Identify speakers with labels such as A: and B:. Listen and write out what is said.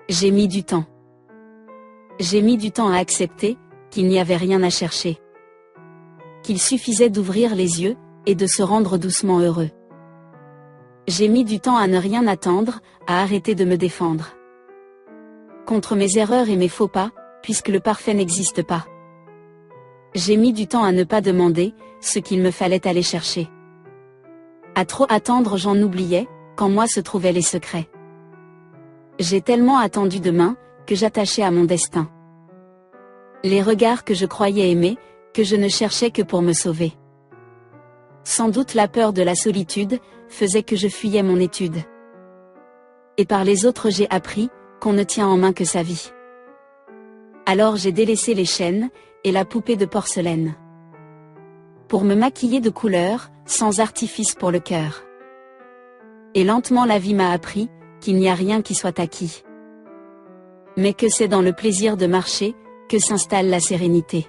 A: J'ai mis du temps. J'ai mis du temps à accepter qu'il n'y avait rien à chercher. Qu'il suffisait d'ouvrir les yeux et de se rendre doucement heureux. J'ai mis du temps à ne rien attendre, à arrêter de me défendre contre mes erreurs et mes faux pas, puisque le parfait n'existe pas. J'ai mis du temps à ne pas demander ce qu'il me fallait aller chercher. À trop attendre, j'en oubliais, qu'en moi se trouvaient les secrets. J'ai tellement attendu demain, que j'attachais à mon destin les regards que je croyais aimer, que je ne cherchais que pour me sauver. Sans doute la peur de la solitude faisait que je fuyais mon étude. Et par les autres j'ai appris qu'on ne tient en main que sa vie. Alors j'ai délaissé les chaînes et la poupée de porcelaine pour me maquiller de couleurs, sans artifice pour le cœur. Et lentement la vie m'a appris qu'il n'y a rien qui soit acquis, mais que c'est dans le plaisir de marcher que s'installe la sérénité.